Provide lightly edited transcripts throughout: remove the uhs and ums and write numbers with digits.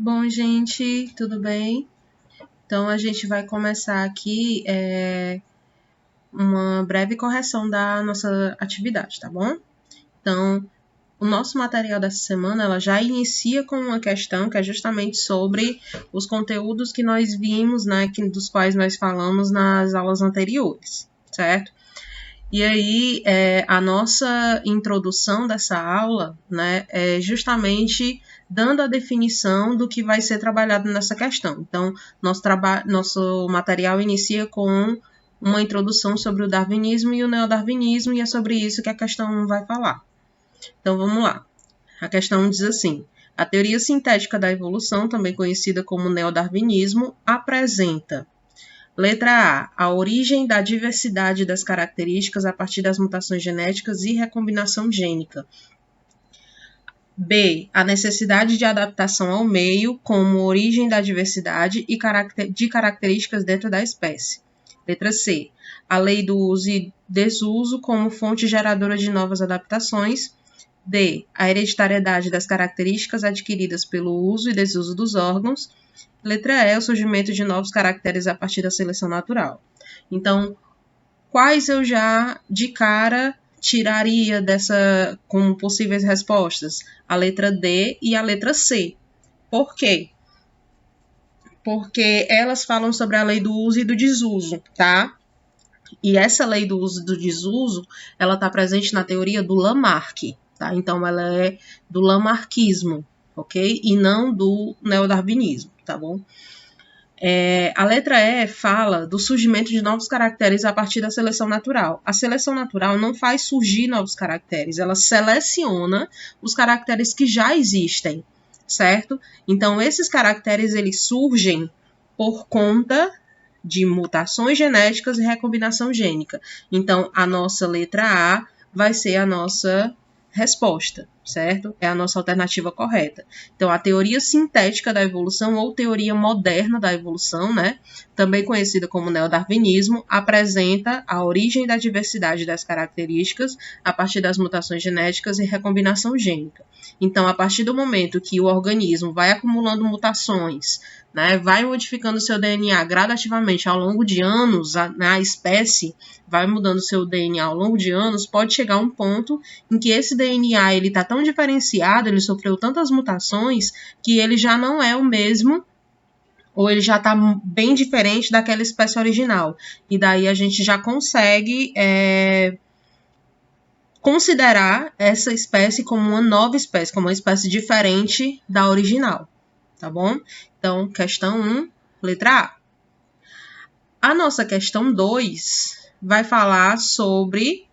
Bom, gente, tudo bem? Então, a gente vai começar aqui uma breve correção da nossa atividade, tá bom? Então, o nosso material dessa semana, ela já inicia com uma questão que é justamente sobre os conteúdos que nós vimos, né, dos quais nós falamos nas aulas anteriores, certo? E aí, a nossa introdução dessa aula, né, é justamente dando a definição do que vai ser trabalhado nessa questão. Então, nosso material inicia com uma introdução sobre o darwinismo e o neodarwinismo, e é sobre isso que a questão vai falar. Então, vamos lá. A questão diz assim: a teoria sintética da evolução, também conhecida como neodarwinismo, apresenta: letra A origem da diversidade das características a partir das mutações genéticas e recombinação gênica. B. A necessidade de adaptação ao meio como origem da diversidade e de características dentro da espécie. Letra C. A lei do uso e desuso como fonte geradora de novas adaptações. D. A hereditariedade das características adquiridas pelo uso e desuso dos órgãos. Letra E. O surgimento de novos caracteres a partir da seleção natural. Então, quais eu já de cara tiraria dessa como possíveis respostas? A letra D e a letra C. Por quê? Porque elas falam sobre a lei do uso e do desuso, tá? E essa lei do uso e do desuso, ela está presente na teoria do Lamarck, tá? Então, ela é do lamarckismo, ok? E não do neodarwinismo, tá bom? A letra E fala do surgimento de novos caracteres a partir da seleção natural. A seleção natural não faz surgir novos caracteres, ela seleciona os caracteres que já existem, certo? Então, esses caracteres eles surgem por conta de mutações genéticas e recombinação gênica. Então, a nossa letra A vai ser a nossa resposta, certo? É a nossa alternativa correta. Então, a teoria sintética da evolução ou teoria moderna da evolução, né, também conhecida como neodarwinismo, apresenta a origem da diversidade das características a partir das mutações genéticas e recombinação gênica. Então, a partir do momento que o organismo vai acumulando mutações, né, vai modificando seu DNA gradativamente ao longo de anos, a espécie vai mudando seu DNA ao longo de anos, pode chegar a um ponto em que esse DNA ele está tão diferenciado, ele sofreu tantas mutações, que ele já não é o mesmo, ou ele já está bem diferente daquela espécie original. E daí a gente já consegue considerar essa espécie como uma nova espécie, como uma espécie diferente da original, tá bom? Então, questão 1, letra A. A nossa questão 2 vai falar sobre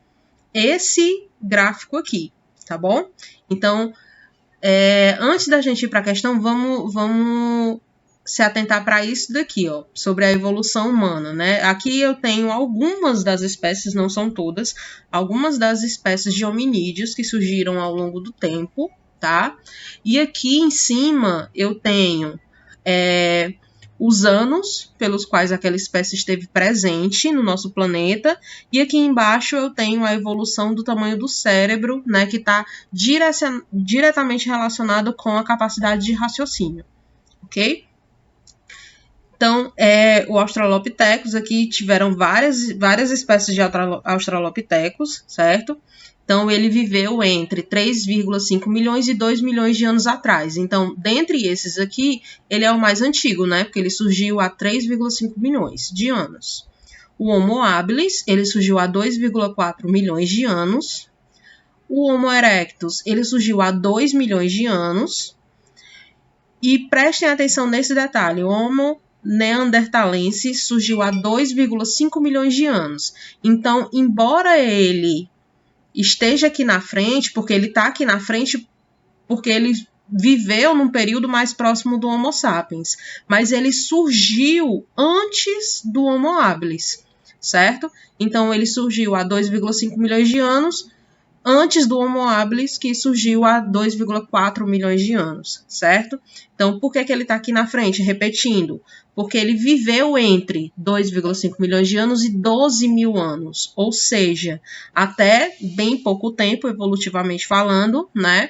esse gráfico aqui, tá bom? Então, antes da gente ir para a questão, vamos se atentar para isso daqui, ó, sobre a evolução humana, né? Aqui eu tenho algumas das espécies, não são todas, algumas das espécies de hominídeos que surgiram ao longo do tempo, tá? E aqui em cima eu tenho os anos pelos quais aquela espécie esteve presente no nosso planeta, e aqui embaixo eu tenho a evolução do tamanho do cérebro, né, que está diretamente relacionado com a capacidade de raciocínio, ok? Então, o Australopithecus aqui tiveram várias espécies de Australopithecus, certo? Então, ele viveu entre 3,5 milhões e 2 milhões de anos atrás. Então, dentre esses aqui, ele é o mais antigo, né? Porque ele surgiu há 3,5 milhões de anos. O Homo habilis, ele surgiu há 2,4 milhões de anos. O Homo erectus, ele surgiu há 2 milhões de anos. E prestem atenção nesse detalhe, o Homo neanderthalense surgiu há 2,5 milhões de anos. Então, embora ele esteja aqui na frente, porque ele está aqui na frente porque ele viveu num período mais próximo do Homo sapiens, mas ele surgiu antes do Homo habilis, certo? Então, ele surgiu há 2,5 milhões de anos, antes do Homo habilis, que surgiu há 2,4 milhões de anos, certo? Então, por que ele está aqui na frente? Repetindo, porque ele viveu entre 2,5 milhões de anos e 12 mil anos, ou seja, até bem pouco tempo, evolutivamente falando, né?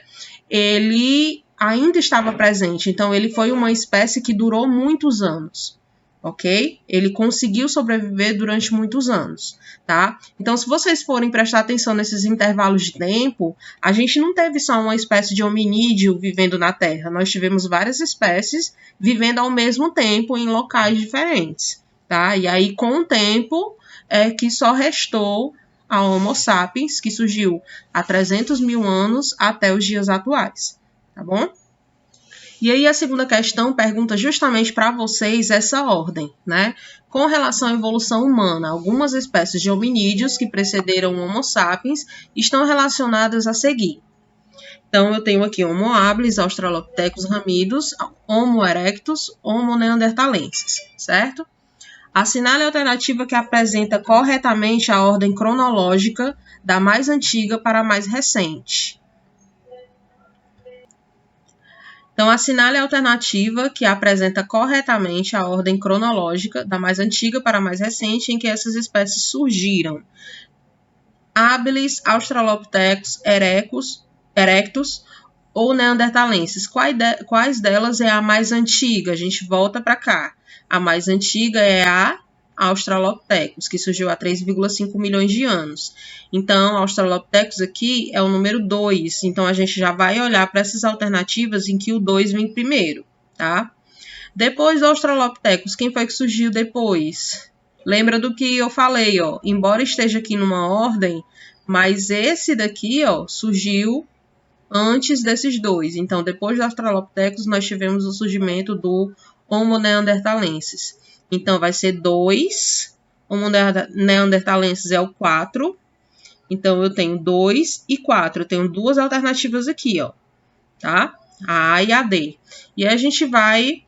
Ele ainda estava presente. Então, ele foi uma espécie que durou muitos anos, ok? Ele conseguiu sobreviver durante muitos anos, tá? Então, se vocês forem prestar atenção nesses intervalos de tempo, a gente não teve só uma espécie de hominídeo vivendo na Terra. Nós tivemos várias espécies vivendo ao mesmo tempo em locais diferentes, tá? E aí, com o tempo, é que só restou a Homo sapiens, que surgiu há 300 mil anos até os dias atuais. Tá bom? E aí a segunda questão pergunta justamente para vocês essa ordem, né? Com relação à evolução humana, algumas espécies de hominídeos que precederam o Homo sapiens estão relacionadas a seguir. Então eu tenho aqui Homo habilis, Australopithecus ramidos, Homo erectus, Homo neanderthalensis, certo? Assinale a alternativa que apresenta corretamente a ordem cronológica da mais antiga para a mais recente. Então, assinale a alternativa que apresenta corretamente a ordem cronológica da mais antiga para a mais recente em que essas espécies surgiram. Habilis, Australopithecus, erectus ou neanderthalensis. Quais delas é a mais antiga? A gente volta para cá. A mais antiga é a Australopithecus, que surgiu há 3,5 milhões de anos. Então, Australopithecus aqui é o número 2. Então, a gente já vai olhar para essas alternativas em que o 2 vem primeiro, tá? Depois do Australopithecus, quem foi que surgiu depois? Lembra do que eu falei, ó. Embora esteja aqui numa ordem, mas esse daqui, ó, surgiu antes desses dois. Então, depois do Australopithecus, nós tivemos o surgimento do Homo neanderthalensis. Então, vai ser 2. Homo neanderthalensis é o 4. Então, eu tenho 2 e 4. Eu tenho duas alternativas aqui, ó. Tá? A A e a D. E aí, a gente vai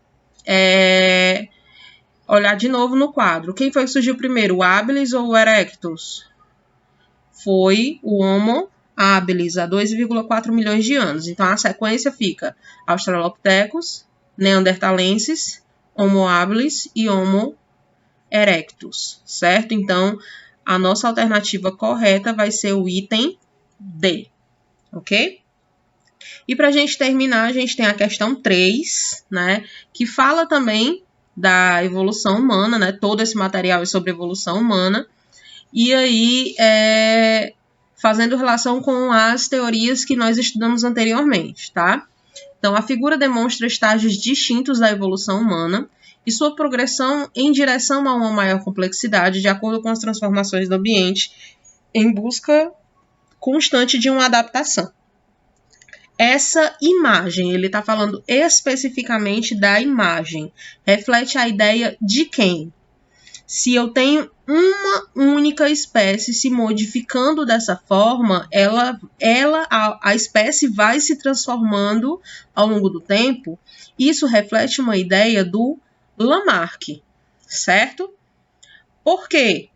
olhar de novo no quadro. Quem foi que surgiu primeiro, o habilis ou o erectus? Foi o Homo habilis, há 2,4 milhões de anos. Então, a sequência fica Australopithecus, neanderthalensis, Homo habilis e Homo erectus, certo? Então, a nossa alternativa correta vai ser o item D, ok? E para a gente terminar, a gente tem a questão 3, né? Que fala também da evolução humana, né? Todo esse material é sobre evolução humana. E aí, fazendo relação com as teorias que nós estudamos anteriormente, tá? Então, a figura demonstra estágios distintos da evolução humana e sua progressão em direção a uma maior complexidade de acordo com as transformações do ambiente em busca constante de uma adaptação. Essa imagem, ele está falando especificamente da imagem, reflete a ideia de quem? Se eu tenho uma única espécie se modificando dessa forma, a espécie vai se transformando ao longo do tempo. Isso reflete uma ideia do Lamarck, certo? Por quê?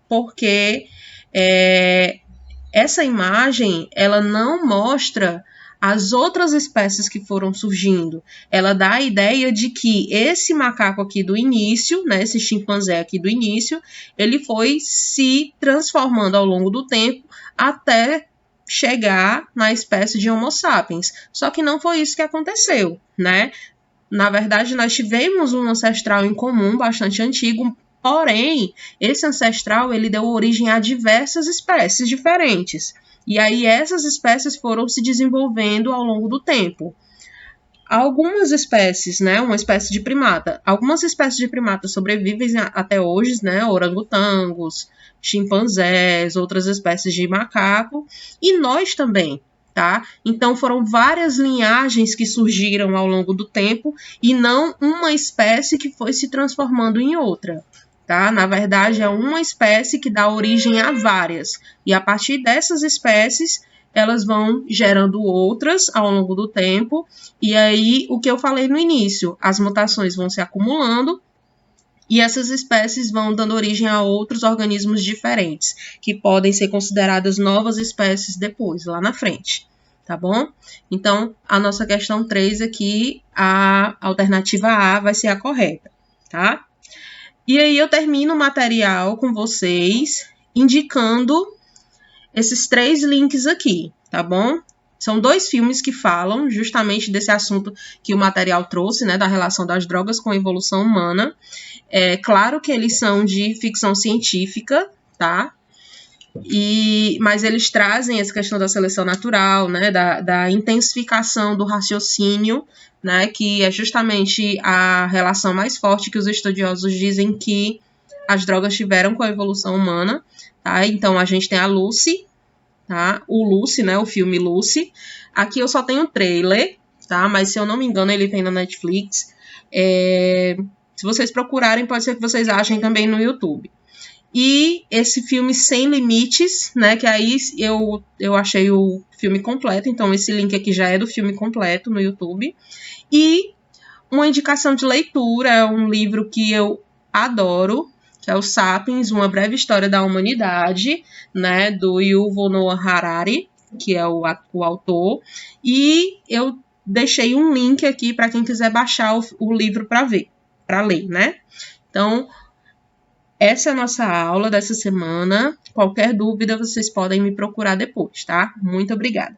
Porque essa imagem ela não mostra as outras espécies que foram surgindo. Ela dá a ideia de que esse macaco aqui do início, né, esse chimpanzé aqui do início, ele foi se transformando ao longo do tempo até chegar na espécie de Homo sapiens. Só que não foi isso que aconteceu, né? Na verdade, nós tivemos um ancestral em comum bastante antigo, porém, esse ancestral ele deu origem a diversas espécies diferentes. E aí essas espécies foram se desenvolvendo ao longo do tempo. Algumas espécies, né, uma espécie de primata, algumas espécies de primatas sobrevivem até hoje, né, orangotangos, chimpanzés, outras espécies de macaco, e nós também, tá? Então foram várias linhagens que surgiram ao longo do tempo e não uma espécie que foi se transformando em outra. Tá? Na verdade, é uma espécie que dá origem a várias. E a partir dessas espécies, elas vão gerando outras ao longo do tempo. E aí, o que eu falei no início, as mutações vão se acumulando e essas espécies vão dando origem a outros organismos diferentes, que podem ser consideradas novas espécies depois, lá na frente. Tá bom? Então, a nossa questão 3 aqui, a alternativa A vai ser a correta, tá? E aí eu termino o material com vocês indicando esses 3 links aqui, tá bom? São 2 filmes que falam justamente desse assunto que o material trouxe, né, da relação das drogas com a evolução humana. É claro que eles são de ficção científica, tá? Mas eles trazem essa questão da seleção natural, né, da intensificação do raciocínio, né, que é justamente a relação mais forte que os estudiosos dizem que as drogas tiveram com a evolução humana, tá? Então a gente tem a Lucy, tá? O Lucy, né, o filme Lucy. Aqui eu só tenho o trailer, tá? Mas se eu não me engano ele tem na Netflix. Se vocês procurarem, pode ser que vocês achem também no YouTube. E esse filme Sem Limites, né, que aí eu achei o filme completo, então esse link aqui já é do filme completo no YouTube. E uma indicação de leitura, é um livro que eu adoro, que é o Sapiens, Uma Breve História da Humanidade, né, do Yuval Noah Harari, que é o autor. E eu deixei um link aqui para quem quiser baixar o livro para ler, né? Então, essa é a nossa aula dessa semana. Qualquer dúvida, vocês podem me procurar depois, tá? Muito obrigada.